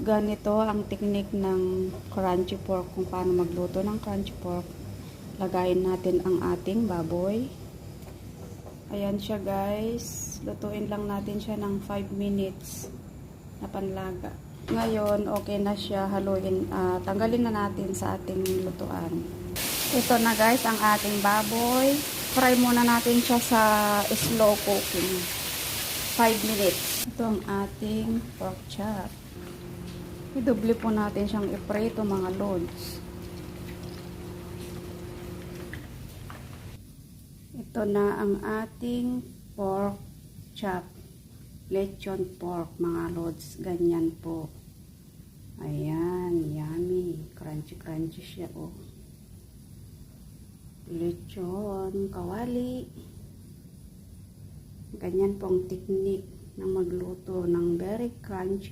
ganito ang technique ng crunchy pork, kung paano magluto ng crunchy pork. Lagayin natin ang ating baboy. Ayan siya guys. Lutuin lang natin siya ng 5 minutes na panlaga. Ngayon, okay na siya. Haluin. Tanggalin na natin sa ating lutuan. Ito na guys ang ating baboy. Fry muna natin siya sa slow cooking. 5 minutes. Ito ang ating pork chop. I-double po natin siyang i-prito mga lods. Ito na ang ating pork chop. Lechon pork mga lods. Ganyan po. Ayan, yummy. Crunchy crunchy siya oh. Lechon, kawali. Ganyan pong technique ng magluto ng very crunchy